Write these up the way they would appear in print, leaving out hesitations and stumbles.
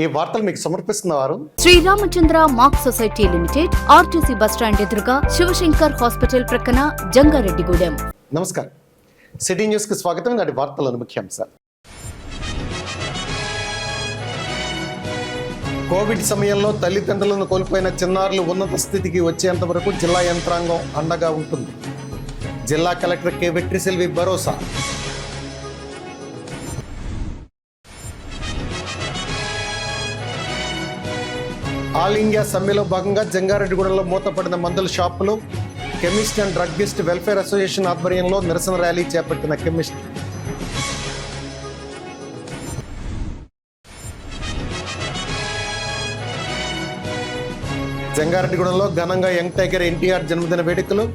ఈ వార్తలు మీకు సమర్పిస్తున్నవారు Sriramachandra mark society limited, RTC bus stand ఎదురుగా, శివశంకర్ హాస్పిటల్ ప్రక్కన, జంగారెడ్డిగూడెం. నమస్కారం. సిటీ న్యూస్ కి స్వాగతం. నాటి వార్తలను ముఖ్యాంశాలు. కోవిడ్ సమయంలో తల్లిదండ్రులను కోల్పోయిన చిన్నారులు ఉన్నత స్థితికి వచ్చేంత వరకు జిల్లా యంత్రాంగం అండగా ఉంటుంది. జిల్లా కలెక్టర్ కె వెట్రిసెల్వి భరోసా. ఆల్ ఇండియా సమ్మెలో భాగంగా జంగారెడ్డిగూడెంలో మూతపడిన మందుల షాపులు, chemist and druggist welfare association ఆధ్వర్యంలో నిరసన ర్యాలీ చేపట్టిన కెమిస్ట్. జంగారెడ్డిగూడెంలో ఘనంగా యంగ్ టైగర్ ఎన్టీఆర్ జన్మదిన వేడుకలు,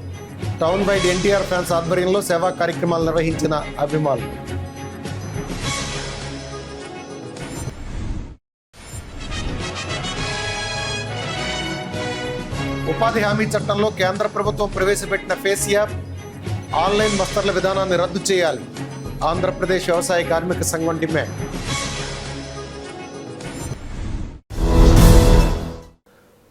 టౌన్ వైడ్ ఎన్టీఆర్ ఫ్యాన్స్ ఆధ్వర్యంలో సేవా కార్యక్రమాలు నిర్వహించిన అభిమానులు. ఉపాధి హామీ చట్టంలో కేంద్ర ప్రభుత్వం ప్రవేశపెట్టిన ఫేస్ యాప్, ఆన్లైన్ వస్త్రాల విధానాన్ని రద్దు చేయాలి. ఆంధ్రప్రదేశ్ వ్యవసాయ కార్మిక సంఘం డిమాండ్.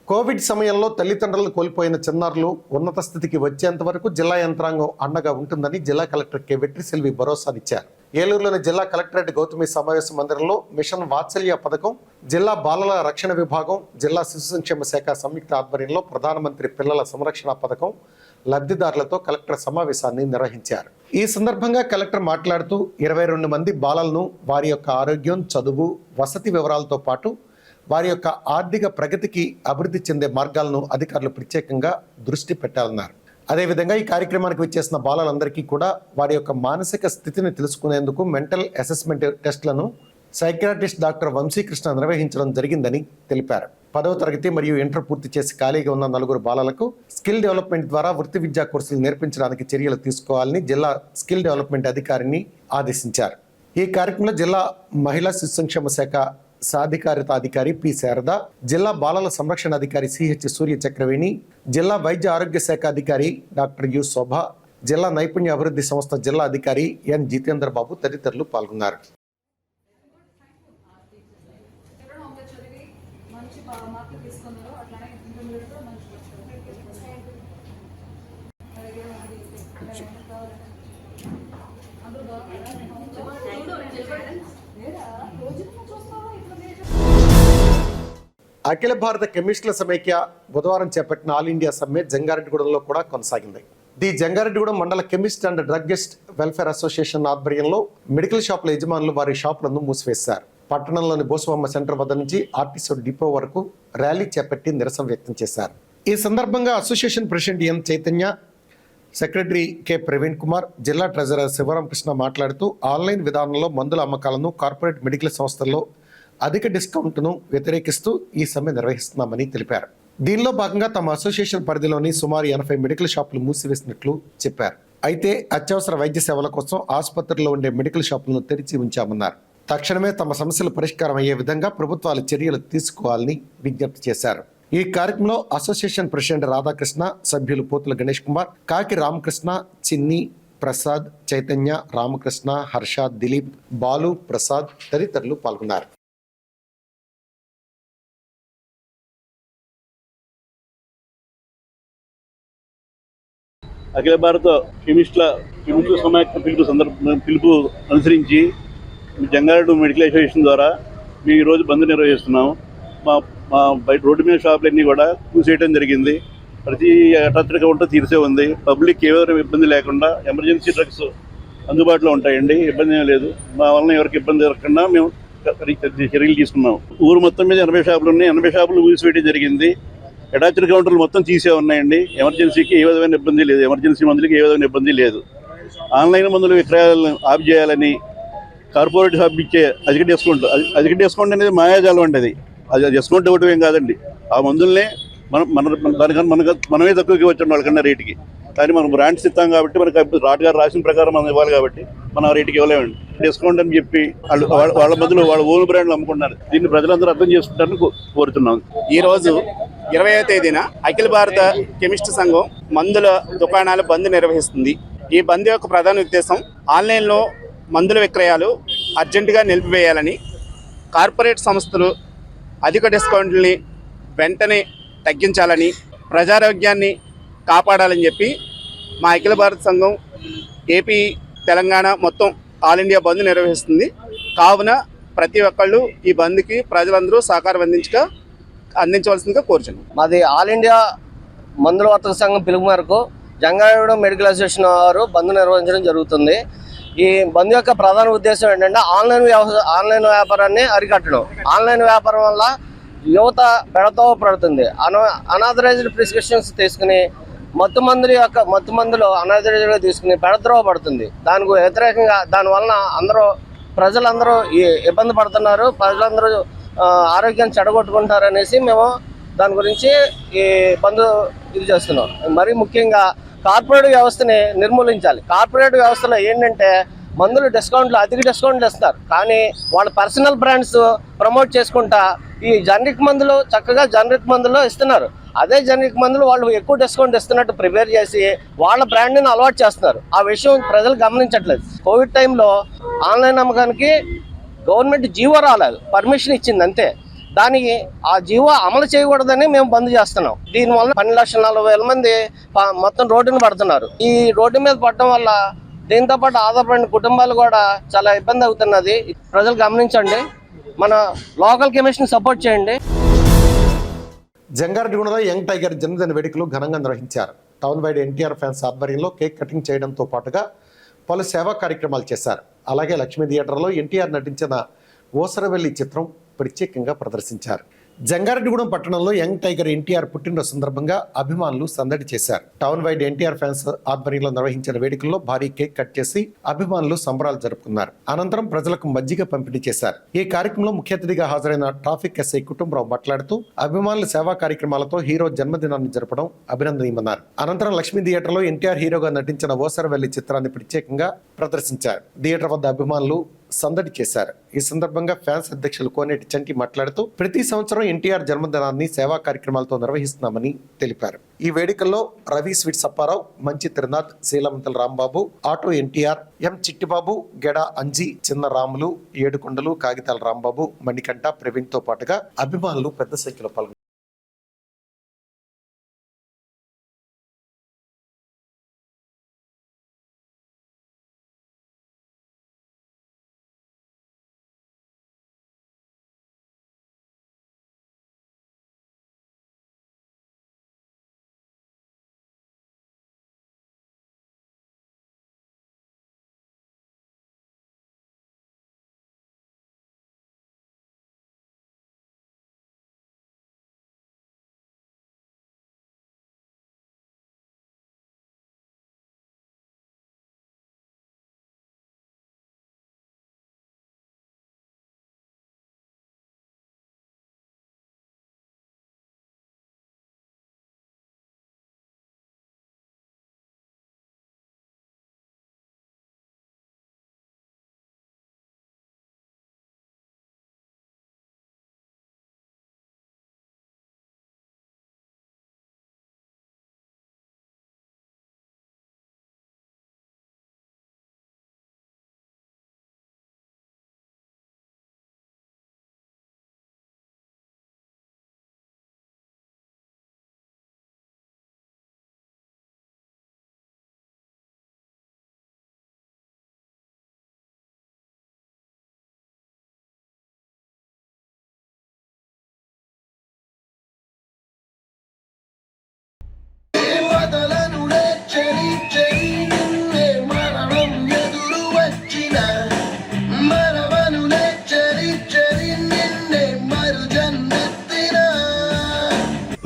కోవిడ్ సమయంలో తల్లిదండ్రులను కోల్పోయిన చిన్నారులు ఉన్నత స్థితికి వచ్చేంత వరకు జిల్లా యంత్రాంగం అండగా ఉంటుందని జిల్లా కలెక్టర్ కె వెట్రిసెల్వి భరోసానిచ్చారు. ఏలూరులోని జిల్లా కలెక్టరేట్ గౌతమి సమావేశ మందిరంలో మిషన్ వాత్సల్య పథకం, జిల్లా బాలల రక్షణ విభాగం, జిల్లా శిశు సంక్షేమ శాఖ సంయుక్త ఆధ్వర్యంలో ప్రధానమంత్రి పిల్లల సంరక్షణ పథకం లబ్ధిదారులతో కలెక్టర్ సమావేశాన్ని నిర్వహించారు. ఈ సందర్భంగా కలెక్టర్ మాట్లాడుతూ 22 మంది బాలలను వారి యొక్క ఆరోగ్యం, చదువు, వసతి వివరాలతో పాటు వారి యొక్క ఆర్థిక ప్రగతికి అభివృద్ధి చెందే మార్గాలను అధికారులు ప్రత్యేకంగా దృష్టి పెట్టాలన్నారు. అదేవిధంగా ఈ కార్యక్రమానికి వచ్చేసిన బాలలందరికీ కూడా వారి యొక్క మానసిక స్థితిని తెలుసుకునేందుకు మెంటల్ అసెస్మెంట్ టెస్టులను సైకియాట్రిస్ట్ డాక్టర్ వంశీకృష్ణ నిర్వహించడం జరిగిందని తెలిపారు. 10వ తరగతి మరియు ఇంటర్ పూర్తి చేసి ఖాళీగా ఉన్న 4 బాలలకు స్కిల్ డెవలప్మెంట్ ద్వారా వృత్తి విద్యా కోర్సులు నేర్పించడానికి చర్యలు తీసుకోవాలని జిల్లా స్కిల్ డెవలప్మెంట్ అధికారిని ఆదేశించారు. ఈ కార్యక్రమంలో జిల్లా మహిళా శిశు సంక్షేమ శాఖ సాధికారిత అధికారి పి శారద, జిల్లా బాలల సంరక్షణ అధికారి సిహెచ్ సూర్య చక్రవేణి, జిల్లా వైద్య ఆరోగ్య శాఖ అధికారి డాక్టర్ యు శోభ, జిల్లా నైపుణ్య అభివృద్ధి సంస్థ జిల్లా అధికారి ఎన్ జితేంద్ర బాబు తదితరులు పాల్గొన్నారు. అఖిల భారత కెమిస్టుల సమైక్య బుధవారం చేపట్టిన ఆల్ ఇండియా సమ్మె జంగారెడ్డిగూడెంలో కూడా కొనసాగింది. ది జంగారెడ్డిగూడెం మండల chemist and druggist welfare association ఆధ్వర్యంలో మెడికల్ షాపుల యజమానులు వారి షాపులను మూసివేశారు. పట్టణంలోని బోసువమ్మ సెంటర్ వద్ద నుంచి ఆర్టీసీ డిపో వరకు ర్యాలీ చేపట్టి నిరసన వ్యక్తం చేశారు. ఈ సందర్భంగా association president N Chaitanya, secretary K Praveen Kumar, జిల్లా ట్రెజరర్ శివరామకృష్ణ మాట్లాడుతూ ఆన్లైన్ విధానంలో మందుల అమ్మకాలను కార్పొరేట్ మెడికల్ సంస్థల్లో అధిక డిస్కౌంట్ను వ్యతిరేకిస్తూ ఈ సమ్మె నిర్వహిస్తున్నామని తెలిపారు. దీనిలో భాగంగా తమ అసోసియేషన్ పరిధిలోని సుమారు 80 మెడికల్ షాపులు మూసివేసినట్లు చెప్పారు. అయితే అత్యవసర వైద్య సేవల కోసం ఆసుపత్రిలో ఉండే మెడికల్ షాపులను తెరిచి ఉంచామన్నారు. తక్షణమే తమ సమస్యలు పరిష్కారం అయ్యే విధంగా ప్రభుత్వాలు చర్యలు తీసుకోవాలని విజ్ఞప్తి చేశారు. ఈ కార్యక్రమంలో అసోసియేషన్ ప్రెసిడెంట్ రాధాకృష్ణ, సభ్యులు పోతుల గణేష్ కుమార్, కాకి రామకృష్ణ, చిన్ని, ప్రసాద్, చైతన్య, రామకృష్ణ, హర్ష, దిలీప్, బాలు, ప్రసాద్ తదితరులు పాల్గొన్నారు. అఖిల భారత కెమిస్టుల సమాఖ్య పిలుపు అనుసరించి జంగారెడ్డి మెడికల్ అసోసియేషన్ ద్వారా మేము ఈరోజు బంద్ నిర్వహిస్తున్నాము. మా బయట రోడ్డు మీద షాపులన్నీ కూడా మూసేయడం జరిగింది. ప్రతి అటాచర్ కౌంటర్ తీర్చే ఉంది. పబ్లిక్ ఎవరు ఇబ్బంది లేకుండా ఎమర్జెన్సీ డ్రగ్స్ అందుబాటులో ఉంటాయండి. ఇబ్బంది ఏం లేదు. మా వలన ఎవరికి ఇబ్బంది జరగకుండా మేము చర్యలు తీసుకున్నాం. ఊరు మొత్తం మీద 80 షాపులు ఉన్నాయి. 80 షాపులు మూసివేయడం జరిగింది. అటాచ్డ్ కౌంటర్లు మొత్తం తీసే ఉన్నాయండి. ఎమర్జెన్సీకి ఏ విధమైన ఇబ్బంది లేదు. ఎమర్జెన్సీ మందులకి ఏ విధమైన ఇబ్బంది లేదు. ఆన్లైన్ మందుల విక్రయాలను ఆఫ్ చేయాలని కార్పొరేట్ షాప్ ఇచ్చే అధిక డిస్కౌంట్ అనేది మాయాజాలం అండి. అది డిస్కౌంట్ ఇవ్వడం ఏం కాదండి. ఆ మందులనే మనమే తక్కువకి వచ్చాం వాళ్ళకన్నా రేటుకి. కానీ మనం బ్రాండ్స్ ఇస్తాం కాబట్టి మనకి రాట్ గారు రాసిన ప్రకారం మనం ఇవ్వాలి కాబట్టి మనం ఆ రేటుకి ఇవ్వలేమండి. డిస్కౌంట్ అని చెప్పి వాళ్ళ మందులు వాళ్ళ ఓన్ బ్రాండ్లు అమ్ముకుంటున్నారు. దీన్ని ప్రజలందరూ అర్థం చేసుకుంటారని కోరుతున్నాం. ఈరోజు 20వ తేదీన అఖిల భారత కెమిస్ట్ సంఘం మందుల దుకాణాల బంద్ నిర్వహిస్తుంది. ఈ బంద్ యొక్క ప్రధాన ఉద్దేశం ఆన్లైన్లో మందుల విక్రయాలు అర్జెంటుగా నిలిపివేయాలని, కార్పొరేట్ సంస్థలు అధిక డిస్కౌంట్లని వెంటనే తగ్గించాలని, ప్రజారోగ్యాన్ని కాపాడాలని చెప్పి మా అఖిల భారత సంఘం ఏపీ తెలంగాణ మొత్తం ఆల్ ఇండియా బంద్ నిర్వహిస్తుంది. కావున ప్రతి ఒక్కళ్ళు ఈ బంద్కి ప్రజలందరూ సహకారం అందించవలసిందిగా కోరుచున్నాం. మాది ఆల్ ఇండియా మందుల వర్తక సంఘం పిలుపు మేరకు జంగారెడ్డిగూడెం మెడికల్ అసోసియేషన్ వారు బంద్ నిర్వహించడం జరుగుతుంది. ఈ బంద్ యొక్క ప్రధాన ఉద్దేశం ఏంటంటే ఆన్లైన్ వ్యాపారాన్ని అరికట్టడం. ఆన్లైన్ వ్యాపారం వల్ల యువత పెడతో పడుతుంది. అనాథరైజ్డ్ ప్రిస్క్రిప్షన్స్ తీసుకుని మత్తు మందులు అనాథరైజ్డ్గా తీసుకుని పెడద్రోవ పడుతుంది. దానికి వ్యతిరేకంగా దానివలన ప్రజలందరూ ఇబ్బంది పడుతున్నారు. ప్రజలందరూ ఆరోగ్యాన్ని చెడగొట్టుకుంటారు అనేసి మేము దాని గురించి ఈ బంద్ ఇది చేస్తున్నాం. మరీ ముఖ్యంగా కార్పొరేట్ వ్యవస్థని నిర్మూలించాలి. కార్పొరేట్ వ్యవస్థలో ఏంటంటే మందులు అధిక డిస్కౌంట్లు ఇస్తారు, కానీ వాళ్ళ పర్సనల్ బ్రాండ్స్ ప్రమోట్ చేసుకుంటా ఈ జనరిక్ మందులు చక్కగా జనరిక్ మందులు ఇస్తున్నారు. అదే జనరిక్ మందులు వాళ్ళు ఎక్కువ డిస్కౌంట్ ఇస్తున్నట్టు ప్రిపేర్ చేసి వాళ్ళ బ్రాండ్ని అలవాటు చేస్తున్నారు. ఆ విషయం ప్రజలు గమనించట్లేదు. కోవిడ్ టైంలో ఆన్లైన్ అమ్మకానికి గవర్నమెంట్ జీవో రాలేదు, పర్మిషన్ ఇచ్చింది అంతే. దానికి ఆ జీవో అమలు చేయకూడదని మేము బంద్ చేస్తున్నాం. దీనివల్ల 12,40,000 మంది మొత్తం రోడ్డును పడుతున్నారు. ఈ రోడ్డు మీద పడటం వల్ల దీంతో పాటు ఆధారపడిన కుటుంబాలు కూడా చాలా ఇబ్బంది అవుతున్నది. ప్రజలు గమనించండి, మన లోకల్ కెమిస్ట్ని సపోర్ట్ చేయండి. జంగారెడ్డిగూడలో యంగ్ టైగర్ జన్మదిన వేడుకలు ఘనంగా నిర్వహించారు. టౌన్ వైడ్ ఎన్టీఆర్ ఫ్యాన్స్ ఆధ్వర్యంలో కేక్ కటింగ్ చేయడంతో పాటుగా పలు సేవా కార్యక్రమాలు చేశారు. అలాగే లక్ష్మీ థియేటర్లో ఎన్టీఆర్ నటించిన ఓసరవెల్లి చిత్రం ప్రత్యేకంగా ప్రదర్శించారు. జంగారెడ్డిగూడెం పట్టణంలో యంగ్ టైగర్ ఎన్టీఆర్ పుట్టినరోజు సందర్భంగా అభిమానులు సందడి చేశారు. టౌన్ వైడ్ ఎన్టీఆర్ ఫ్యాన్స్ ఆధ్వర్యంలో నిర్వహించిన వేడుకల్లో భారీ కేక్ కట్ చేసి అభిమానులు సంబరాలు జరుపుకున్నారు. అనంతరం ప్రజలకు మజ్జిగ పంపిణీ చేశారు. ఈ కార్యక్రమంలో ముఖ్య అతిథిగా హాజరైన ట్రాఫిక్ ఎస్ఐ కుటుంబరావు మాట్లాడుతూ అభిమానుల సేవా కార్యక్రమాలతో హీరో జన్మదినాన్ని జరపడం అభినందనీయమన్నారు. అనంతరం లక్ష్మీ థియేటర్లో ఎన్టీఆర్ హీరోగా నటించిన ఓసరవెల్లి చిత్రాన్ని ప్రత్యేకంగా ప్రదర్శించారు. థియేటర్ వద్ద అభిమానులు సందడి చేశారు. ఈ సందర్భంగా ఫ్యాన్స్ అధ్యక్షులు కోనేటి చంటి మాట్లాడుతూ ప్రతి సంవత్సరం ఎన్టీఆర్ జన్మదినాన్ని సేవా కార్యక్రమాలతో నిర్వహిస్తున్నామని తెలిపారు. ఈ వేడుకల్లో రవి స్వీట్స్ అప్పారావు, మంచి త్రినాథ్, శీలమంతల రాంబాబు, ఆటో ఎన్టీఆర్, ఎం చిట్టిబాబు, గెడా అంజీ, చిన్న రాములు, ఏడుకొండలు, కాగితాల రాంబాబు, మణికంఠ, ప్రవీణ్ తో పాటుగా అభిమానులు పెద్ద సంఖ్యలో పాల్గొన్నారు.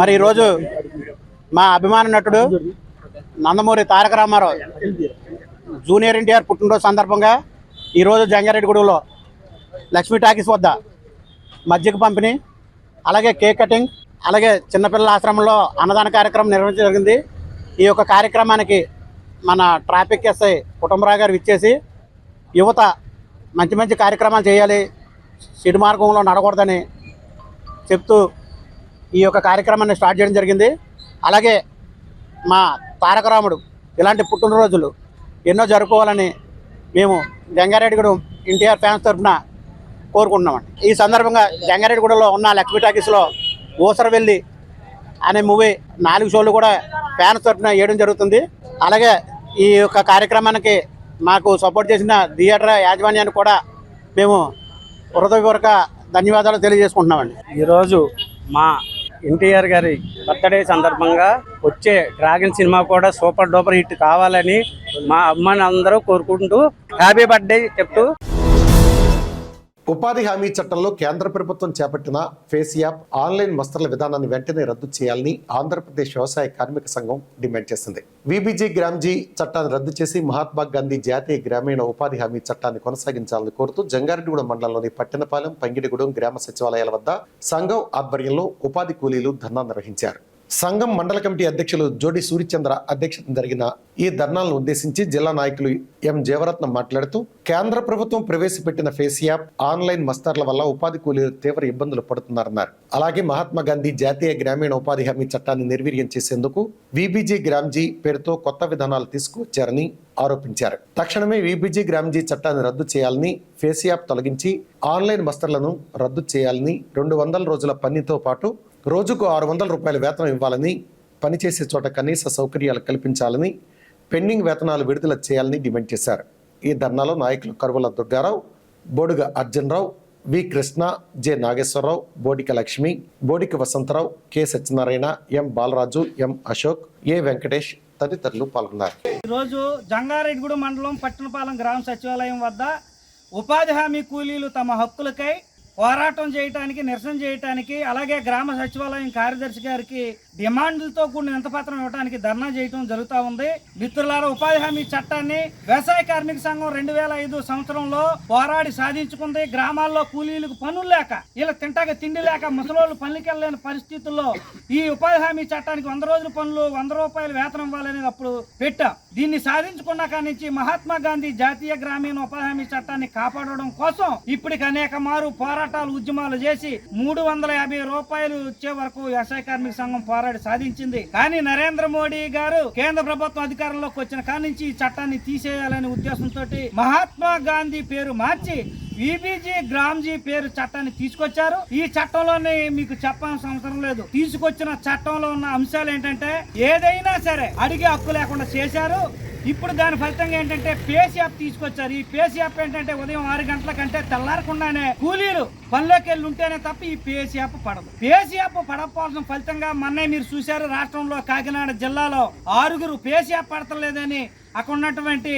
మరి ఈరోజు మా అభిమాన నటుడు నందమూరి తారక రామారావు జూనియర్ ఎన్టీఆర్ పుట్టినరోజు సందర్భంగా ఈరోజు జంగారెడ్డిగూడెంలో లక్ష్మీ టాకీస్ వద్ద మజ్జిగ పంపిణీ, అలాగే కేక్ కటింగ్, అలాగే చిన్నపిల్లల ఆశ్రమంలో అన్నదాన కార్యక్రమం నిర్వహించడం జరిగింది. ఈ యొక్క కార్యక్రమానికి మన ట్రాఫిక్ ఎస్ఐ కుటుంబరావు గారు ఇచ్చేసి యువత మంచి మంచి కార్యక్రమాలు చేయాలి, చెడు మార్గంలో నడకూడదని చెప్తూ ఈ యొక్క కార్యక్రమాన్ని స్టార్ట్ చేయడం జరిగింది. అలాగే మా తారక రాముడు ఇలాంటి పుట్టినరోజులు ఎన్నో జరుపుకోవాలని మేము జంగారెడ్డిగూడెం ఎన్టీఆర్ ఫ్యాన్స్ తరఫున కోరుకుంటున్నామండి. ఈ సందర్భంగా జంగారెడ్డిగూడలో ఉన్న లక్ష్మీ టాకీస్లో ఊసరవెల్లి అనే మూవీ 4 షోలు కూడా ఫ్యాన్స్ తరఫున వేయడం జరుగుతుంది. అలాగే ఈ యొక్క కార్యక్రమానికి మాకు సపోర్ట్ చేసిన థియేటర్ యాజమాన్యానికి కూడా మేము హృదయపూర్వక ధన్యవాదాలు తెలియజేసుకుంటున్నామండి. ఈరోజు మా ఎన్టీఆర్ గారి బర్త్డే సందర్భంగా వచ్చే డ్రాగన్ సినిమా కూడా సూపర్ డూపర్ హిట్ కావాలని మా అభిమానులందరూ కోరుకుంటూ హ్యాపీ బర్త్డే చెప్తూ, ఉపాధి హామీ చట్టంలో కేంద్ర ప్రభుత్వం చేపట్టిన ఫేస్ యాప్ ఆన్లైన్ వస్త్రాల విధానాన్ని వెంటనే రద్దు చేయాలని ఆంధ్రప్రదేశ్ వ్యవసాయ కార్మిక సంఘం డిమాండ్ చేసింది. విబీజీ గ్రామ్జీ చట్టాన్ని రద్దు చేసి మహాత్మా గాంధీ జాతీయ గ్రామీణ ఉపాధి హామీ చట్టాన్ని కొనసాగించాలని కోరుతూ జంగారెడ్డిగూడెం మండలంలోని పట్టెనపాలెం, పంగిడిగూడెం గ్రామ సచివాలయాల వద్ద సంఘం ఆధ్వర్యంలో ఉపాధి కూలీలు ధర్నా నిర్వహించారు. సంఘం మండల కమిటీ అధ్యక్షులు జోడి సూర్యచంద్ర అధ్యక్షతన జరిగిన ఈ ధర్నాలను ఉద్దేశించి జిల్లా నాయకులు ఎం జీవరత్నం మాట్లాడుతూ కేంద్ర ప్రభుత్వం ప్రవేశపెట్టిన ఫేస్ యాప్ ఆన్లైన్ మస్తార్ల వల్ల ఉపాధి కూలీలు తీవ్ర ఇబ్బందులు పడుతున్నారన్నారు. అలాగే మహాత్మా గాంధీ జాతీయ గ్రామీణ ఉపాధి హామీ చట్టాన్ని నిర్వీర్యం చేసేందుకు విబీజీ గ్రామ్జీ పేరుతో కొత్త విధానాలు తీసుకువచ్చారని ఆరోపించారు. తక్షణమే విబీజీ గ్రామ్జీ చట్టాన్ని రద్దు చేయాలని, ఫేస్ యాప్ తొలగించి ఆన్లైన్ మస్తర్లను రద్దు చేయాలని, 200 రోజుల పనితో పాటు రోజుకు 600 రూపాయల వేతనం ఇవ్వాలని, పనిచేసే చోట కనీస సౌకర్యాలు కల్పించాలని, పెండింగ్ వేతనాలు విడుదల చేయాలని డిమాండ్ చేశారు. ఈ ధర్నాలో నాయకులు కరువుల దుర్గారావు, బోడుగ అర్జునరావు, వి కృష్ణ, జె నాగేశ్వరరావు, బోడిక లక్ష్మి, బోడిక వసంతరావు, కె సత్యనారాయణ, ఎం బాలరాజు, ఎం అశోక్, ఏ వెంకటేష్ తదితరులు పాల్గొన్నారు. ఈరోజు జంగారెడ్డిగూడెం మండలం పట్టణపాలెం గ్రామ సచివాలయం వద్ద ఉపాధి హామీ కూలీలు తమ హక్కులకై పోరాటం చేయడానికి, నిరసన చేయడానికి, అలాగే గ్రామ సచివాలయం కార్యదర్శి గారికి డిమాండ్లతో కూడిన వినతిపత్రం ఇవ్వడానికి ధర్నా చేయడం జరుగుతూ ఉంది. మిత్రులారా, ఉపాధి హామీ చట్టాన్ని వ్యవసాయ కార్మిక సంఘం 2005 సంవత్సరంలో పోరాడి సాధించుకుంది. గ్రామాల్లో కూలీలకు పనులు లేక, ఇలా తింటాక తిండి లేక ముసలోళ్ళు పనులకి వెళ్ళలేని పరిస్థితుల్లో ఈ ఉపాధి హామీ చట్టానికి 100 రోజుల పనులు 100 రూపాయలు వేతనం ఇవ్వాలనేది అప్పుడు పెట్టాం. దీన్ని సాధించుకున్న కాడి నుంచి మహాత్మా గాంధీ జాతీయ గ్రామీణ ఉపాధి హామీ చట్టాన్ని కాపాడడం కోసం ఇప్పటికి అనేక మారు పోరాటాలు, ఉద్యమాలు చేసి 350 రూపాయలు వచ్చే వరకు వ్యవసాయ కార్మిక సంఘం పోరాడి సాధించింది. కానీ నరేంద్ర మోడీ గారు కేంద్ర ప్రభుత్వం అధికారంలోకి వచ్చిన కాడి నుంచి ఈ చట్టాన్ని తీసేయాలనే ఉద్దేశంతో మహాత్మా గాంధీ పేరు మార్చి విబీజీ గ్రామ్జీ పేరు చట్టాన్ని తీసుకొచ్చారు. ఈ చట్టంలోనే మీకు చెప్పాల్సిన అవసరం లేదు. తీసుకొచ్చిన చట్టంలో ఉన్న అంశాలు ఏంటంటే ఏదైనా సరే అడిగే హక్కు లేకుండా చేశారు. ఇప్పుడు దాని ఫలితంగా ఏంటంటే పేస్ యాప్ తీసుకొచ్చారు. ఈ పేస్ యాప్ ఏంటంటే ఉదయం 6 గంటల కంటే తెల్లారకుండానే కూలీలు పనిలోకి వెళ్ళి ఉంటేనే తప్ప ఈ పేస్ యాప్ పడదు. పేస్ యాప్ పడకపోవాల్సిన ఫలితంగా మొన్నే మీరు చూశారు, రాష్ట్రంలో కాకినాడ జిల్లాలో 6 పేస్ యాప్ పడతలేదని అక్కడ ఉన్నటువంటి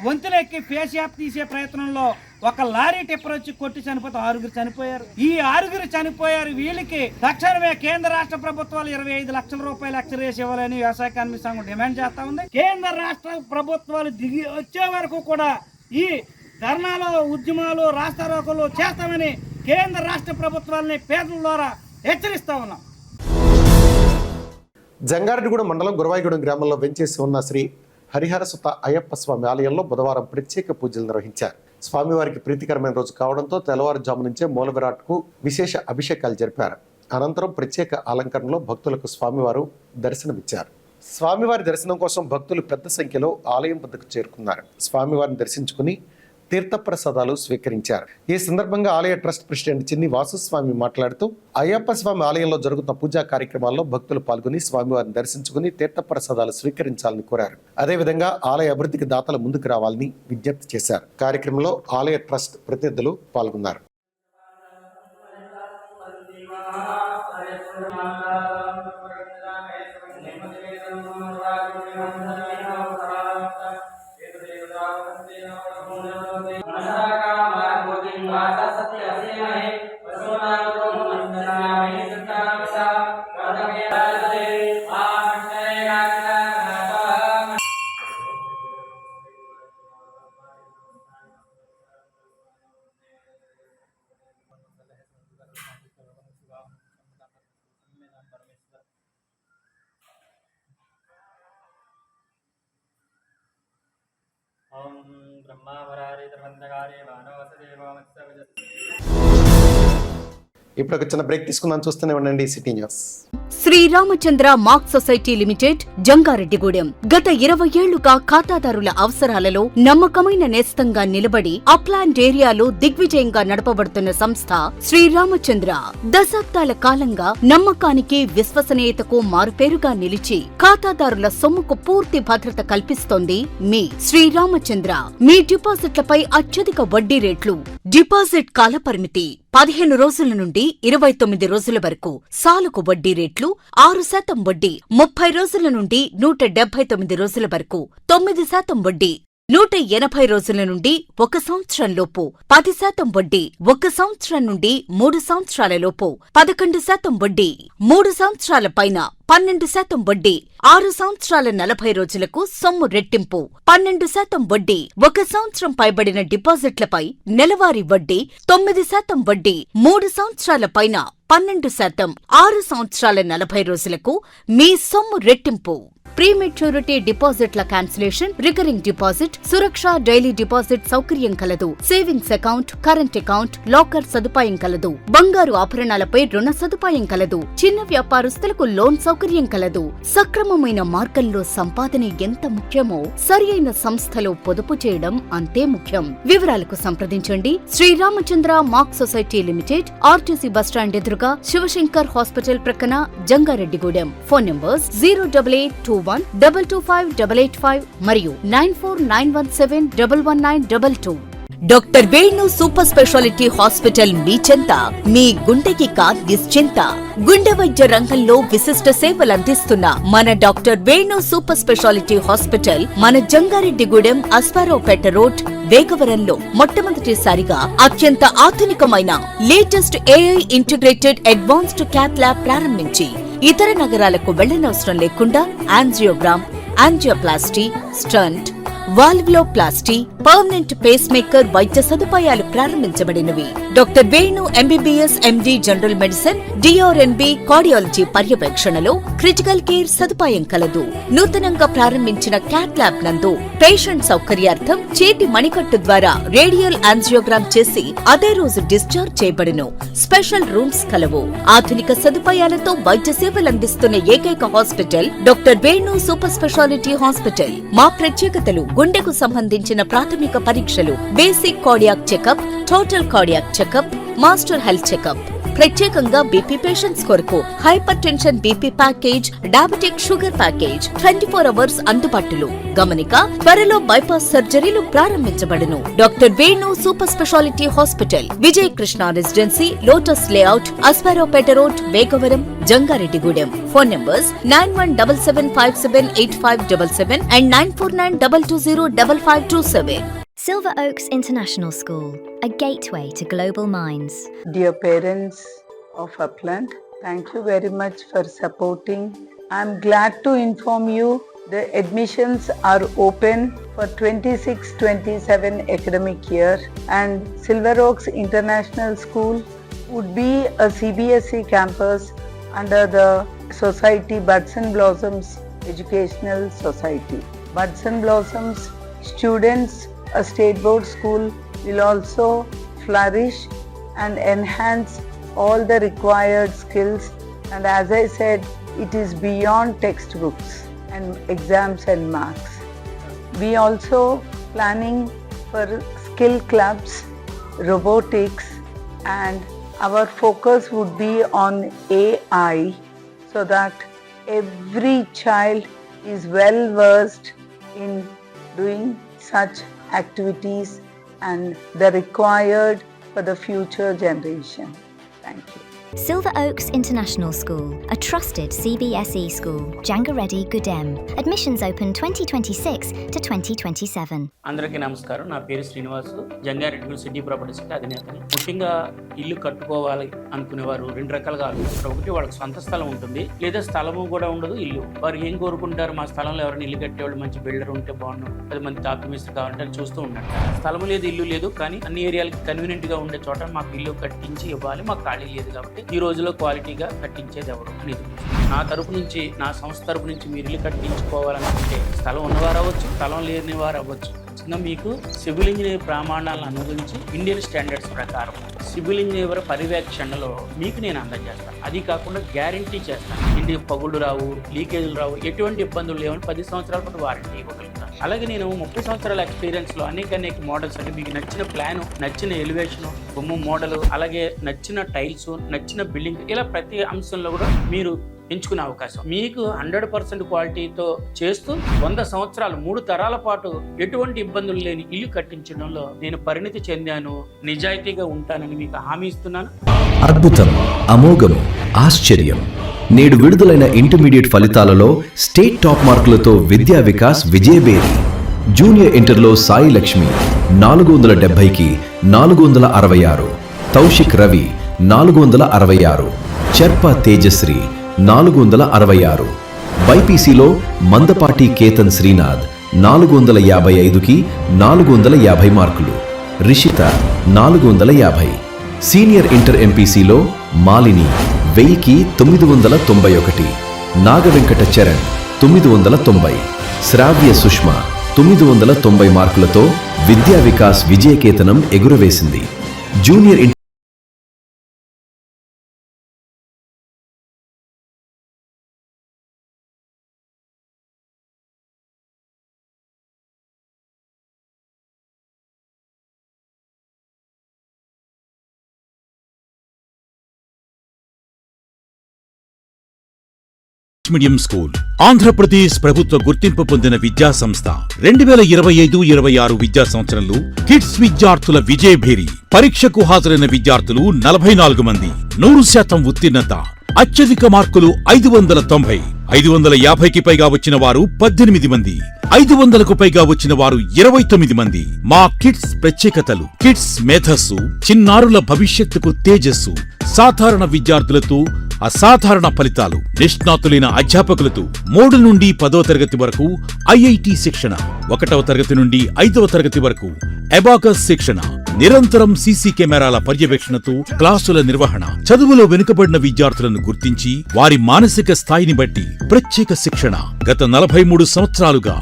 వంతులెక్కి పేస్ యాప్ తీసే ప్రయత్నంలో ఒక లారీ టిప్పర్ వచ్చి కొట్టి చనిపోతే 6 చనిపోయారు. ఈ 6 చనిపోయారు. వీళ్ళకి తక్షణమే కేంద్ర రాష్ట్ర ప్రభుత్వాలు 25 లక్షల రూపాయలు ఎక్స్రేస్ ఇవ్వాలని వ్యవసాయ కార్మిక సంఘం డిమాండ్ చేస్తా ఉంది. కేంద్ర రాష్ట్ర ప్రభుత్వాలు దిగి వచ్చే వరకు కూడా ఈ ధర్నాలు, ఉద్యమాలు, రాస్తారోకోలు చేస్తామని కేంద్ర రాష్ట్ర ప్రభుత్వాలని పేదల ద్వారా హెచ్చరిస్తా ఉన్నాం. జంగారెడ్డిగూడెం మండలం గురవాయిగూడెం గ్రామంలో వెంచేసి ఉన్న శ్రీ హరిహరసుత అయ్యప్ప స్వామి ఆలయంలో బుధవారం ప్రత్యేక పూజలు నిర్వహించారు. స్వామివారికి ప్రీతికరమైన రోజు కావడంతో తెల్లవారుజాము నుంచే మూల విరాట్కు విశేష అభిషేకాలు జరిపారు. అనంతరం ప్రత్యేక అలంకరణలో భక్తులకు స్వామివారు దర్శనమిచ్చారు. స్వామివారి దర్శనం కోసం భక్తులు పెద్ద సంఖ్యలో ఆలయం వద్దకు చేరుకున్నారు. స్వామివారిని దర్శించుకుని తీర్థప్రసాదాలు స్వీకరించారు. ఈ సందర్భంగా ఆలయ ట్రస్ట్ ప్రెసిడెంట్ చిన్ని వాసుస్వామి మాట్లాడుతూ అయ్యప్ప స్వామి ఆలయంలో జరుగుతున్న పూజా కార్యక్రమాల్లో భక్తులు పాల్గొని స్వామివారిని దర్శించుకుని తీర్థప్రసాదాలు స్వీకరించాలని కోరారు. అదేవిధంగా ఆలయ అభివృద్ధికి దాతలు ముందుకు రావాలని విజ్ఞప్తి చేశారు. కార్యక్రమంలో ఆలయ ట్రస్ట్ ప్రతినిధులు పాల్గొన్నారు. ఇప్పుడు ఒక చిన్న బ్రేక్ తీసుకుందాం. చూస్తూనే ఉండండి city news. Sriramachandra mark society limited, Jangareddygudem. గత 20 ఏళ్లుగా ఖాతాదారుల అవసరాలలో నమ్మకమైన నేస్తంగా నిలబడి అప్లాండ్ ఏరియాలో దిగ్విజయంగా నడపబడుతున్న సంస్థ శ్రీరామచంద్ర. దశాబ్దాల కాలంగా నమ్మకానికి, విశ్వసనీయతకు మారుపేరుగా నిలిచి ఖాతాదారుల సొమ్ముకు పూర్తి భద్రత కల్పిస్తోంది మీ శ్రీరామచంద్ర. మీ డిపాజిట్లపై అత్యధిక వడ్డీ రేట్లు, డిపాజిట్ కాలపరిమితి 15 రోజుల నుండి 29 రోజుల వరకు, సాలుకు వడ్డీ రేట్లు 6% వడ్డీ 30 రోజుల నుండి 179 రోజుల వరకు, 9% వడ్డీ 180 రోజుల నుండి 1 సంవత్సరం లోపు, 10% వడ్డీ 1 సంవత్సరం నుండి 3 సంవత్సరాల లోపు, 11% వడ్డీ 3 సంవత్సరాల పైన, 12% వడ్డీ 6 సంవత్సరాల 40 రోజులకు సొమ్ము రెట్టింపు, 12% వడ్డీ 1 సంవత్సరం పైబడిన డిపాజిట్లపై నెలవారీ వడ్డీ, 9% వడ్డీ 3 సంవత్సరాల పైన, 12% 6 సంవత్సరాల 40 రోజులకు మీ సొమ్ము రెట్టింపు. ప్రీమెచ్యూరిటీ డిపాజిట్ల క్యాన్సిలేషన్, రికరింగ్ డిపాజిట్, సురక్ష డైలీ డిపాజిట్ సౌకర్యం కలదు. Savings account, current account, locker సదుపాయం కలదు. బంగారు ఆభరణాలపై రుణ సదుపాయం కలదు. చిన్న వ్యాపారస్తులకు లోన్ సౌకర్యం కలదు. సక్రమమైన మార్గంలో సంపాదన ఎంత ముఖ్యమో సరియైన సంస్థలో పొదుపు చేయడం అంతే ముఖ్యం. వివరాలకు సంప్రదించండి. Sriramachandra mark society limited, RTC bus stand ఎదురుగా, శివశంకర్ హాస్పిటల్ ప్రక్కన, జంగారెడ్డిగూడెం. ఫోన్ నంబర్స్ 08821225885 మరియు 9491711922. Doctor Venu super speciality hospital మీ చెంత. మీ గుండెకి నిశ్చింత. గుండె వైద్య రంగంలో విశిష్ట సేవలందిస్తున్న మన doctor Venu super speciality hospital మన జంగారెడ్డిగూడెం, అశ్వారావుపేట రోడ్, వేగవరంలో మొట్టమొదటిసారిగా అత్యంత ఆధునికమైన latest AI integrated advanced cath lab ప్రారంభించి ఇతర నగరాలకు వెళ్లనవసరం లేకుండా angiogram, angioplasty, stent, valvuloplasty, permanent pace maker వైద్య సదుపాయాలు ప్రారంభించబడినవి. Doctor Venu MBBS MD general medicine, DRNB cardiology పర్యవేక్షణలో క్రిటికల్ కేర్ సదుపాయం కలదు. నూతనంగా ప్రారంభించిన క్యాట్ ల్యాబ్ నందు పేషెంట్ సౌకర్యార్థం చేతి మణికట్టు ద్వారా రేడియల్ యాంజియోగ్రామ్ చేసి అదే రోజు డిశ్చార్జ్ చేయబడును. స్పెషల్ రూమ్స్ కలవు. ఆధునిక సదుపాయాలతో వైద్య సేవలందిస్తున్న ఏకైక hospital doctor Venu super speciality hospital. మా ప్రత్యేకతలు: గుండెకు సంబంధించిన ప్రాథమిక పరీక్షలు, basic cardiac checkup, total cardiac checkup, master health checkup. ప్రత్యేకంగా బీపీ పేషెంట్స్ కొరకు hyper tension BP package, diabetic sugar package 24 hours అందుబాటులో. గమనిక: త్వరలో బైపాస్ సర్జరీలు ప్రారంభించబడును. Doctor Venu super speciality hospital, Vijaya Krishna residency, Lotus layout, Ashwaraopeta road, Vegavaram, Jangareddygudem. Phone numbers 9177578577 and 9492205527. Silver Oaks International School, a gateway to global minds. Dear parents of Upland, thank you very much for supporting. I'm glad to inform you the admissions are open for 26-27 academic year, and Silver Oaks International School would be a CBSE campus under the society Buds and Blossoms Educational Society. Buds and Blossoms students, a state board school, will also flourish and enhance all the required skills, and as I said, it is beyond textbooks and exams and marks. We also planning for skill clubs, robotics, and our focus would be on AI, so that every child is well versed in doing such activities and the required for the future generation. Thank you. Silver Oaks International School, a trusted CBSE school. Jangareddy Gudem. Admissions open 2026 to 2027. అందరికీ నమస్కారం. నా పేరు Srinivasu, Jangareddy city ప్రాపర్టీస్కి అధినేతని. ముఖ్యంగా ఇల్లు కట్టుకోవాలి అనుకునేవారు రెండు రకాలుగా ఆలోచిస్తారు. ఒకటి, వాళ్ళకి సొంత స్థలం ఉంటుంది, లేదా స్థలము కూడా ఉండదు, ఇల్లు. వారు ఏం కోరుకుంటారు? మా స్థలంలో ఎవరైనా ఇల్లు కట్టేవాళ్ళు మంచి బిల్డర్ ఉంటే బాగున్నాం, 10 మంది తాపిమిస్త్రి కావాలంటే చూస్తూ ఉంటారు. స్థలము లేదు, ఇల్లు లేదు, కానీ అన్ని ఏరియాలకి కన్వీనియంట్ గా ఉండే చోట మాకు ఇల్లు కట్టించి ఇవ్వాలి, మాకు ఖాళీ లేదు కాబట్టి ఈ రోజులో క్వాలిటీగా కట్టించేది ఎవరు అనేది. నా తరపు నుంచి, నా సంస్థ తరపు నుంచి మీరు ఇల్లు కట్టించుకోవాలనుకుంటే స్థలం ఉన్నవారు అవ్వచ్చు, స్థలం లేని వారు అవ్వచ్చు, ఖచ్చితంగా మీకు సివిల్ ఇంజనీర్ ప్రమాణాలను అనుసరించి ఇండియన్ స్టాండర్డ్స్ ప్రకారం సివిల్ ఇంజనీర్ పర్యవేక్షణలో మీకు నేను అందజేస్తాను. అది కాకుండా గ్యారంటీ చేస్తాను, ఇంటికి పగుళ్ళు రావు, లీకేజీలు రావు, ఎటువంటి ఇబ్బందులు లేవని 10 సంవత్సరాల పాటు వారంటీ ఇవ్వగలుగుతాను. అలాగే నేను 30 సంవత్సరాల ఎక్స్పీరియన్స్లో అనేక మోడల్స్ అంటే మీకు నచ్చిన ప్లాను, నచ్చిన ఎలివేషను, బొమ్మ మోడల్, అలాగే నచ్చిన టైల్స్, నచ్చిన బిల్డింగ్, ఇలా ప్రతి అంశంలో కూడా మీరు ఎంచుకునే అవకాశం. మీకు 100% క్వాలిటీతో చేస్తూ 100 సంవత్సరాలు 3 తరాల పాటు ఎటువంటి ఇబ్బందులు లేని ఇల్లు కట్టించడంలో నేను పరిణితి చెందాను, నిజాయితీగా ఉంటానని మీకు హామీ ఇస్తున్నాను. అద్భుతం, అమోఘం, ఆశ్చర్యం. నేడు విడుదలైన ఇంటర్మీడియట్ ఫలితాలలో స్టేట్ టాప్ మార్కులతో విద్యా వికాస్ విజయబేరి. జూనియర్ ఇంటర్లో సాయి లక్ష్మి 470కి 466, తౌషిక్ రవి 466, చర్ప తేజశ్రీ 466, బైపీసీలో మందపాటి కేతన్ శ్రీనాథ్ 455కి 450 మార్కులు, రిషిత 450, సీనియర్ ఇంటర్ ఎంపీసీలో మాలిని 1000కి 991, నాగవెంకట చరణ్ 990, శ్రావ్య సుష్మ 990 మార్కులతో విద్యా వికాస్ విజయకేతనం ఎగురవేసింది. జూనియర్ మీడియం స్కూల్ ఆంధ్రప్రదేశ్ ప్రభుత్వ గుర్తింపు పొందిన విద్యా సంస్థ. 2025-26 విద్యా సంవత్సరంలో కిడ్స్ విద్యార్థుల విజయభేరి. పరీక్షకు హాజరైన విద్యార్థులు 44 మంది, 100% ఉత్తీర్ణత, అత్యధిక మార్కులు 590, 550కి పైగా వచ్చిన వారు 18 మంది, 500కు పైగా వచ్చిన వారు 29 మంది. మా కిడ్స్ ప్రత్యేకతలు: కిడ్స్ మేధస్సు, చిన్నారుల భవిష్యత్తుకు తేజస్సు, సాధారణ విద్యార్థులతో అసాధారణ ఫలితాలు, నిష్ణాతులైన అధ్యాపకులతో 3 నుండి 10వ తరగతి వరకు ఐఐటి శిక్షణ, 1వ తరగతి నుండి 5వ తరగతి వరకు అబాకస్ శిక్షణ, నిరంతరం సీసీ కెమెరాల పర్యవేక్షణతో క్లాసుల నిర్వహణ, చదువులో వెనుకబడిన విద్యార్థులను గుర్తించి వారి మానసిక స్థాయిని బట్టి ప్రత్యేక శిక్షణ. గత 43 సంవత్సరాలుగా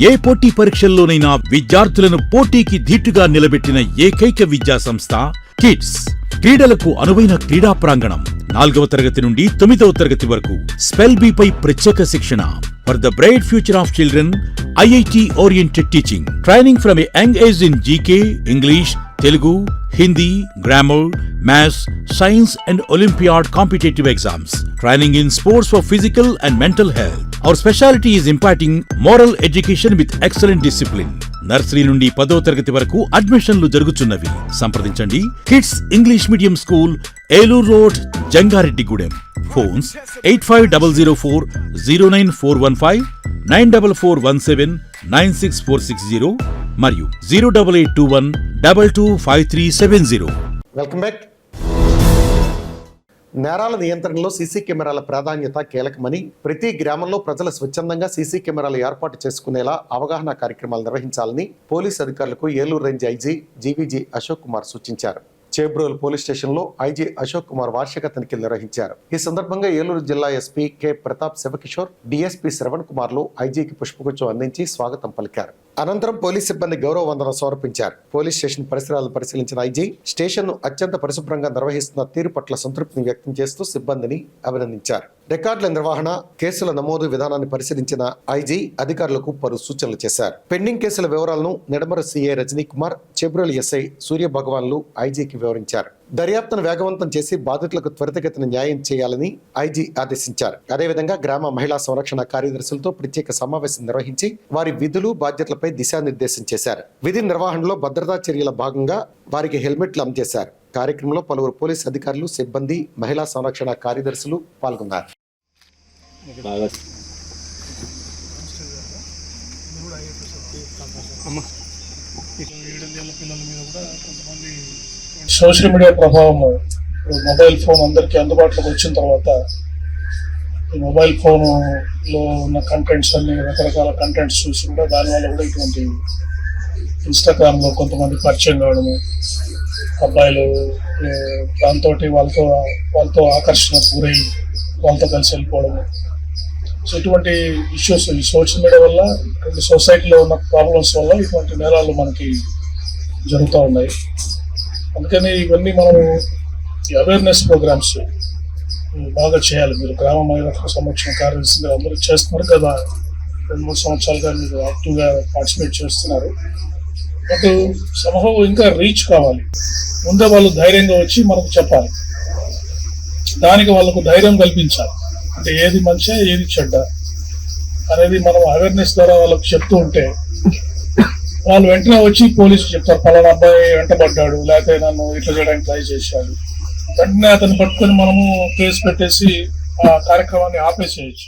ఏ పోటీ పరీక్షల్లోనైనా విద్యార్థులను పోటీకి ధీటుగా నిలబెట్టిన ఏకైక విద్యా సంస్థ కిడ్స్. క్రీడలకు అనువైన క్రీడా ప్రాంగణం, 4వ తరగతి నుండి 9వ తరగతి వరకు స్పెల్ బి పై ప్రత్యేక శిక్షణ. For the bright future of children, IIT oriented teaching, training from a young age in GK, English, Telugu, Hindi, grammar, maths, science and Olympiad competitive exams. Training in sports for physical and mental health. Our specialty is imparting moral education with excellent discipline. Nursery నుండి 10వ తరగతి వరకు అడ్మిషన్లు జరుగుతున్నవి. సంప్రదించండి. Kids English medium school, Eluru road, Jangareddygudem. Phones 8500409415, 9441796460 మరియు 08821225370. Welcome back. నేరాల నియంత్రణలో CC కెమెరాల ప్రాధాన్యత కీలకమని, ప్రతి గ్రామంలో ప్రజలు స్వచ్ఛందంగా సీసీ కెమెరాలు ఏర్పాటు చేసుకునేలా అవగాహన కార్యక్రమాలు నిర్వహించాలని పోలీసు అధికారులకు Eluru range IG GVG Ashok Kumar సూచించారు. చేబ్రోలు పోలీస్ స్టేషన్లో ఐజీ అశోక్ కుమార్ వార్షిక తనిఖీలు నిర్వహించారు. ఈ సందర్భంగా ఏలూరు జిల్లా SP K Pratap Shivakishore, DSP Sravan కుమార్లు ఐజీకి పుష్పగుచ్చం అందించి స్వాగతం పలికారు. అనంతరం పోలీస్ సిబ్బంది గౌరవ వందనం సమర్పించారు. పోలీస్ స్టేషన్ పరిసరాలను పరిశీలించిన ఐజీ స్టేషన్ను అత్యంత పరిశుభ్రంగా నిర్వహిస్తున్న తీరు పట్ల సంతృప్తిని వ్యక్తం చేస్తూ సిబ్బందిని అభినందించారు. రికార్డుల నిర్వహణ, కేసుల నమోదు విధానాన్ని పరిశీలించిన ఐజీ అధికారులకు పలు సూచనలు చేశారు. పెండింగ్ కేసుల వివరాలను నిడమరు సీఏ రజనీ కుమార్, చెబ్రోలు ఎస్ఐ సూర్య భగవాన్లు ఐజీకి వివరించారు. దర్యాప్తును వేగవంతం చేసి బాధితులకు త్వరితగతిన న్యాయం చేయాలని ఐజీ ఆదేశించారు. అదేవిధంగా గ్రామ మహిళా సంరక్షణ కార్యదర్శులతో ప్రత్యేక సమావేశం నిర్వహించి వారి విధులు బాధ్యతలపై దిశానిర్దేశం చేశారు. విధి నిర్వహణలో భద్రతా చర్యల భాగంగా వారికి హెల్మెట్లు అందజేశారు. కార్యక్రమంలో పలువురు పోలీసు అధికారులు, సిబ్బంది, మహిళా సంరక్షణ కార్యదర్శులు పాల్గొన్నారు. సోషల్ మీడియా ప్రభావం, మొబైల్ ఫోన్ అందరికీ అందుబాటులోకి వచ్చిన తర్వాత ఈ మొబైల్ ఫోన్లో ఉన్న కంటెంట్స్ అన్ని రకరకాల కంటెంట్స్ చూసి కూడా దానివల్ల కూడా ఇటువంటి ఇన్స్టాగ్రామ్లో కొంతమంది పరిచయం కావడము, అబ్బాయిలు దాంతో వాళ్ళతో ఆకర్షణ గురై వాళ్ళతో కలిసి వెళ్ళిపోవడము, సో ఇటువంటి ఇష్యూస్ ఈ సోషల్ మీడియా వల్ల, ఇటువంటి సొసైటీలో ఉన్న ప్రాబ్లమ్స్ వల్ల ఇటువంటి నేరాలు మనకి జరుగుతూ ఉన్నాయి. అందుకని ఇవన్నీ మనము ఈ అవేర్నెస్ ప్రోగ్రామ్స్ బాగా చేయాలి. మీరు గ్రామ మహిళా సంరక్షణ కార్యదర్శి అందరూ చేస్తున్నారు కదా, 2-3 సంవత్సరాలుగా మీరు యాక్టివ్గా పార్టిసిపేట్ చేస్తున్నారు. బట్ సమూహం ఇంకా రీచ్ కావాలి. ముందే వాళ్ళు ధైర్యంగా వచ్చి మనకు చెప్పాలి, దానికి వాళ్ళకు ధైర్యం కల్పించాలి. అంటే ఏది మంచి ఏది చెడ్డ అనేది మనం అవేర్నెస్ ద్వారా వాళ్ళకు చెప్తూ ఉంటే వాళ్ళు వెంటనే వచ్చి పోలీసు చెప్తారు, పలానా అబ్బాయి వెంటబడ్డాడు, లేకపోతే నన్ను ఇట్లా చేయడానికి ట్రై చేశాడు. వెంటనే అతను పట్టుకొని మనము కేసు పెట్టేసి ఆ కార్యక్రమాన్ని ఆపేసేయచ్చు.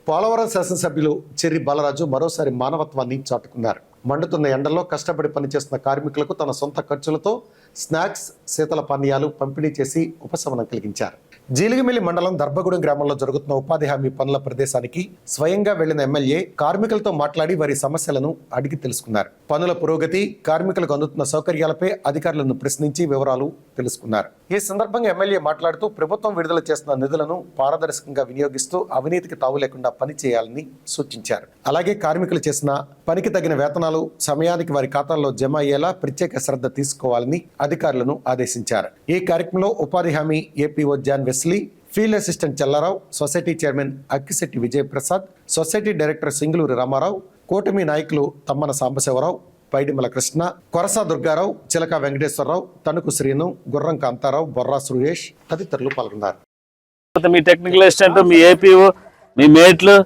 పోలవరం శాసనసభ్యులు చెర్రి బాలరాజు మరోసారి మానవత్వాన్ని చాటుకున్నారు. మండుతున్న ఎండల్లో కష్టపడి పనిచేస్తున్న కార్మికులకు తన సొంత ఖర్చులతో స్నాక్స్, శీతల పానీయాలు పంపిణీ చేసి ఉపశమనం కలిగించారు. జీలిగిమిల్లి మండలం దర్భగూడెం గ్రామంలో జరుగుతున్న ఉపాధి హామీ పనుల ప్రదేశానికి స్వయంగా వెళ్లిన ఎమ్మెల్యే కార్మికులతో మాట్లాడి వారి సమస్యలను అడిగి తెలుసుకున్నారు. పనుల పురోగతి, కార్మికులకు అందుతున్న సౌకర్యాలపై అధికారులను ప్రశ్నించి వివరాలు తెలుసుకున్నారు. ఈ సందర్భంగా ఎమ్మెల్యే మాట్లాడుతూ ప్రభుత్వం విడుదల చేస్తున్న నిధులను పారదర్శకంగా వినియోగిస్తూ అవినీతికి తావు లేకుండా పనిచేయాలని సూచించారు. అలాగే కార్మికులు చేసిన పనికి తగిన వేతనాలు సమయానికి వారి ఖాతాల్లో జమ అయ్యేలా ప్రత్యేక శ్రద్ధ తీసుకోవాలని అధికారులను ఆదేశించారు. ఈ కార్యక్రమంలో ఉపాధి హామీ APO John Wesley, field assistant Challarao, society chairman Akkisetti Vijayaprasad, society director Singuluri Ramarao, కూటమి నాయకులు తమ్మన సాంబశివరావు, పైడిమల కృష్ణ, కొరసా దుర్గారావు, చిలక వెంకటేశ్వరరావు, తణుకు శ్రీను, గుర్రం కాంతారావు, బొర్రా సురేష్ తదితరులు పాల్గొన్నారు. మీ టెక్నికల్ అసిస్టెంట్, మీ ఏపీఓ, మీ మేట్లు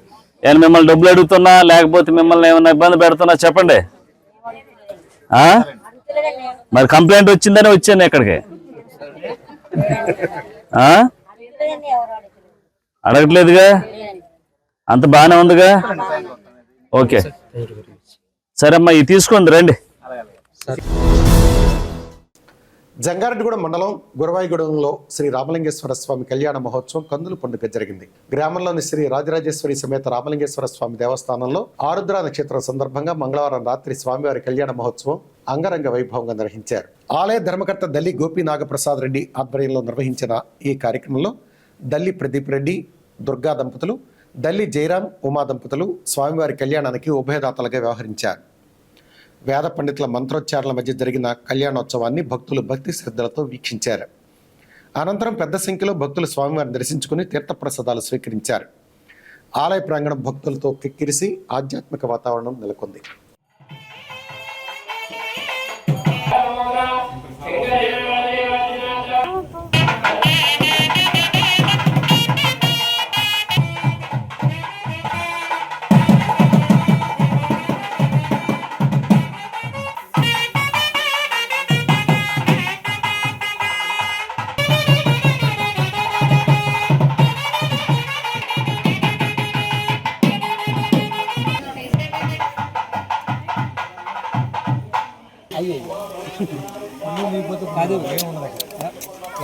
నేను మిమ్మల్ని డబ్బులు అడుగుతున్నా లేకపోతే మిమ్మల్ని ఏమైనా ఇబ్బంది పెడుతున్నా చెప్పండి. మరి కంప్లైంట్ వచ్చిందని వచ్చాను ఇక్కడికి. అడగట్లేదుగా, అంత బాగానే ఉందిగా. ఓకే సరే అమ్మా, ఇది తీసుకోండి రండి. జంగారెడ్డిగూడెం మండలం గురవాయిగూడెంలో శ్రీ రామలింగేశ్వర స్వామి కళ్యాణ మహోత్సవం కందుల పండుగ జరిగింది. గ్రామంలోని శ్రీ రాజరాజేశ్వరి సమేత రామలింగేశ్వర స్వామి దేవస్థానంలో ఆరుద్ర నక్షత్రం సందర్భంగా మంగళవారం రాత్రి స్వామివారి కళ్యాణ మహోత్సవం అంగరంగ వైభవంగా నిర్వహించారు. ఆలయ ధర్మకర్త దల్లి గోపి నాగప్రసాద్ రెడ్డి ఆధ్వర్యంలో నిర్వహించిన ఈ కార్యక్రమంలో దల్లి ప్రదీప్ రెడ్డి, దుర్గా దంపతులు, దల్లి జయరాం, ఉమా దంపతులు స్వామివారి కళ్యాణానికి ఉభయదాతలుగా వ్యవహరించారు. వేద పండితుల మంత్రోచ్చారణల మధ్య జరిగిన కళ్యాణోత్సవాన్ని భక్తులు భక్తి శ్రద్ధలతో వీక్షించారు. అనంతరం పెద్ద సంఖ్యలో భక్తులు స్వామివారిని దర్శించుకుని తీర్థప్రసాదాలు స్వీకరించారు. ఆలయ ప్రాంగణం భక్తులతో కిక్కిరిసి ఆధ్యాత్మిక వాతావరణం నెలకొంది.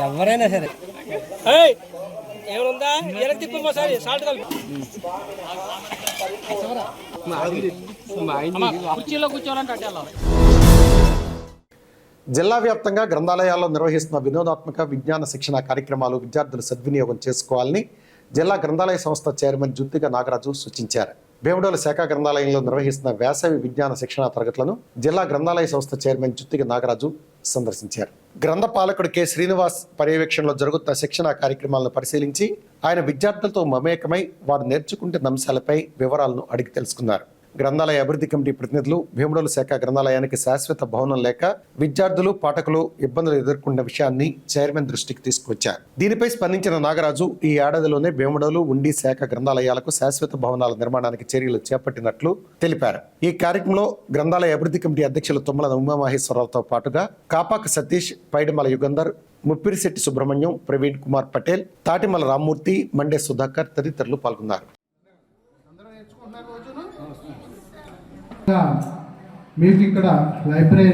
ఎవరైనా సరే ఏమనుందా తిప్పసారి సాల్ట్ కుర్చీలో కూర్చోవాలంటే జిల్లా వ్యాప్తంగా గ్రంథాలయాల్లో నిర్వహిస్తున్న వినోదాత్మక విజ్ఞాన శిక్షణ కార్యక్రమాలు విద్యార్థులు సద్వినియోగం చేసుకోవాలని జిల్లా గ్రంథాలయ సంస్థ చైర్మన్ జుత్తిగ నాగరాజు సూచించారు. భీమడోలు శాఖ గ్రంథాలయంలో నిర్వహిస్తున్న వేసవి విజ్ఞాన శిక్షణ తరగతులను జిల్లా గ్రంథాలయ సంస్థ చైర్మన్ జుత్తిగ నాగరాజు సందర్శించారు. గ్రంథ పాలకుడు కె శ్రీనివాస్ పర్యవేక్షణలో జరుగుతున్న శిక్షణ కార్యక్రమాలను పరిశీలించి ఆయన విద్యార్థులతో మమేకమై వారు నేర్చుకుంటున్న అంశాలపై వివరాలను అడిగి తెలుసుకున్నారు. గ్రంథాలయ అభివృద్ధి కమిటీ ప్రతినిధులు భీమడోలు శాఖ గ్రంథాలయానికి శాశ్వత భవనం లేక విద్యార్థులు, పాఠకులు ఇబ్బందులు ఎదుర్కొన్న విషయాన్ని చైర్మన్ దృష్టికి తీసుకొచ్చారు. దీనిపై స్పందించిన నాగరాజు ఈ ఏడాదిలోనే భీమడోలు, ఉండి శాఖ గ్రంథాలయాలకు శాశ్వత భవనాల నిర్మాణానికి చర్యలు చేపట్టినట్లు తెలిపారు. ఈ కార్యక్రమంలో గ్రంథాలయ అభివృద్ధి కమిటీ అధ్యక్షులు తుమ్మల ఉమామహేశ్వరరావుతో పాటుగా కాపాక సతీష్, పైడిమల యుగంధర్, ముప్పిరిశెట్టి సుబ్రహ్మణ్యం, ప్రవీణ్ కుమార్ పటేల్, తాటిమల రామ్మూర్తి, మండే సుధాకర్ తదితరులు పాల్గొన్నారు. మీకు ఇక్కడ లైబ్రరీ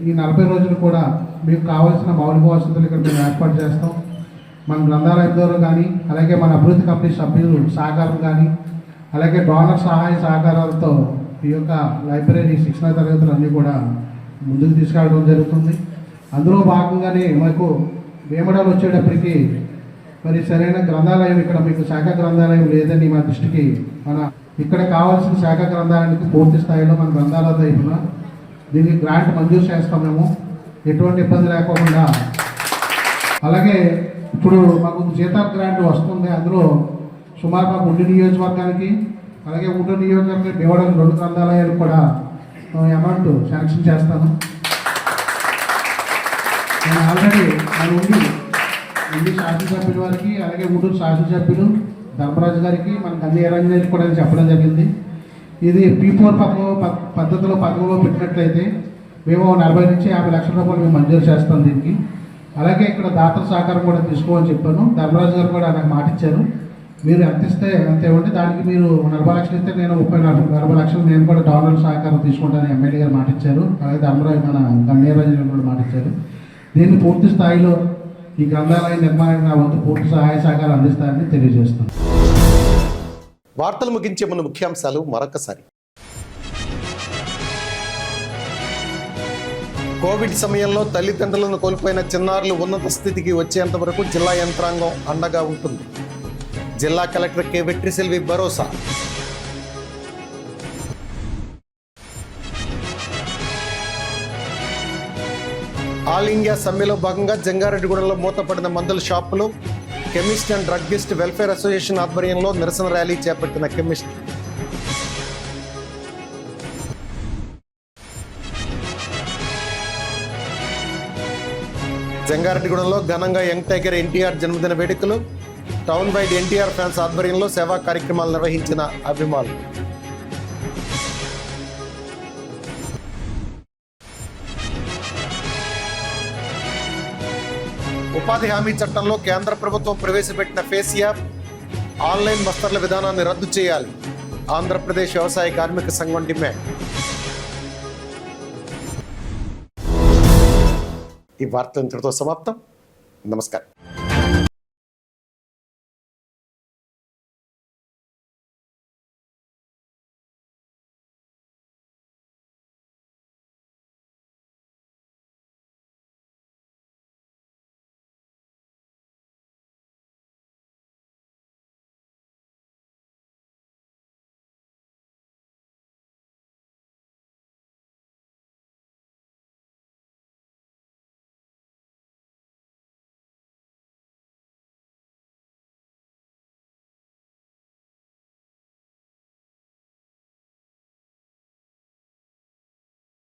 ఈ 40 రోజులు కూడా మీకు కావాల్సిన మౌలిక వసతులు ఇక్కడ మేము ఏర్పాటు చేస్తాం. మన గ్రంథాలయం ద్వారా కానీ, అలాగే మన అభివృద్ధి కమిటీ సభ్యులు సహకారం కానీ, అలాగే డోనర్ సహాయ సహకారాలతో ఈ యొక్క లైబ్రరీ శిక్షణ తరగతులు అన్నీ కూడా ముందుకు తీసుకెళ్ళడం జరుగుతుంది. అందులో భాగంగానే మాకు భీమడోలు వచ్చేటప్పటికి మరి సరైన గ్రంథాలయం ఇక్కడ మీకు శాఖ గ్రంథాలయం లేదని మా దృష్టికి ఇక్కడ కావాల్సిన శాఖ గ్రంథాలయానికి పూర్తి స్థాయిలో మన గ్రంథాలయ తరపున దీనికి గ్రాంట్ మంజూరు చేస్తాం మేము, ఎటువంటి ఇబ్బంది లేకుండా. అలాగే ఇప్పుడు మాకు జీతాప్ గ్రాంట్ వస్తుంది, అందులో సుమారు మాకు ఉండి నియోజకవర్గానికి అలాగే ఉండూరు నియోజకవర్గానికి భీమవరం 2 గ్రంథాలయాలకు కూడా అమౌంట్ శాంక్షన్ చేస్తాను. నేను ఆల్రెడీ మన ఉండి శాసనసభ్యుల వారికి అలాగే ఉండూరు శాసనసభ్యులు ధర్మరాజు గారికి మన గంధీరంజన్ కూడా చెప్పడం జరిగింది. ఇది P4 పథకంలో పెట్టినట్లయితే మేము 40 నుంచి 50 లక్షల రూపాయలు మేము మంజూరు చేస్తాం దీనికి. అలాగే ఇక్కడ దాతల సహకారం కూడా తీసుకోమని చెప్పాను. ధర్మరాజు గారు కూడా నాకు మాట ఇచ్చారు, మీరు ఎంత ఇస్తే అంత ఇవ్వండి, దానికి మీరు 40 లక్షలు ఇస్తే నేను 40 లక్షలు నేను కూడా డోనర్ సహకారం తీసుకుంటాను ఎమ్మెల్యే గారు మాట ఇచ్చారు. అలాగే ధర్మరాజు మన గంధీరాజు గారు కూడా మాట ఇచ్చారు. దీన్ని పూర్తి స్థాయిలో ఈ గ్రంథాలయ నిర్మాణానికి నా వంతు పూర్తి సహాయ సహకారం అందిస్తారని తెలియజేస్తాను. వార్తలు ముగించే ముందు ముఖ్యాంశాలు మరొకసారి. కోవిడ్ సమయంలో తల్లిదండ్రులను కోల్పోయిన చిన్నారులు ఉన్నత స్థితికి వచ్చేంత వరకు జిల్లా యంత్రాంగం అండగా ఉంటుంది. జిల్లా కలెక్టర్ కె వెట్రిసెల్వి భరోసా. ఆల్ ఇండియా సమ్మెలో భాగంగా జంగారెడ్డిగూడెంలో మూతపడిన మందుల షాపులు. Chemist and druggist welfare association ఆధ్వర్యంలో నిరసన ర్యాలీ చేపట్టిన కెమిస్ట్. జంగారెడ్డిగూడెంలో ఘనంగా యంగ్ టైగర్ ఎన్టీఆర్ జన్మదిన వేడుకలు. టౌన్ వైడ్ ఎన్టీఆర్ ఫ్యాన్స్ ఆధ్వర్యంలో సేవా కార్యక్రమాలు నిర్వహించిన అభిమానులు. ఉపాధి హామీ చట్టంలో కేంద్ర ప్రభుత్వం ప్రవేశపెట్టిన ఫేస్ యాప్, ఆన్లైన్ మస్తర్ల విధానాన్ని రద్దు చేయాలి. ఆంధ్రప్రదేశ్ వ్యవసాయ కార్మిక సంఘం డిమాండ్. ఈ వార్త ఇంతటితో సమాప్తం. నమస్కారం.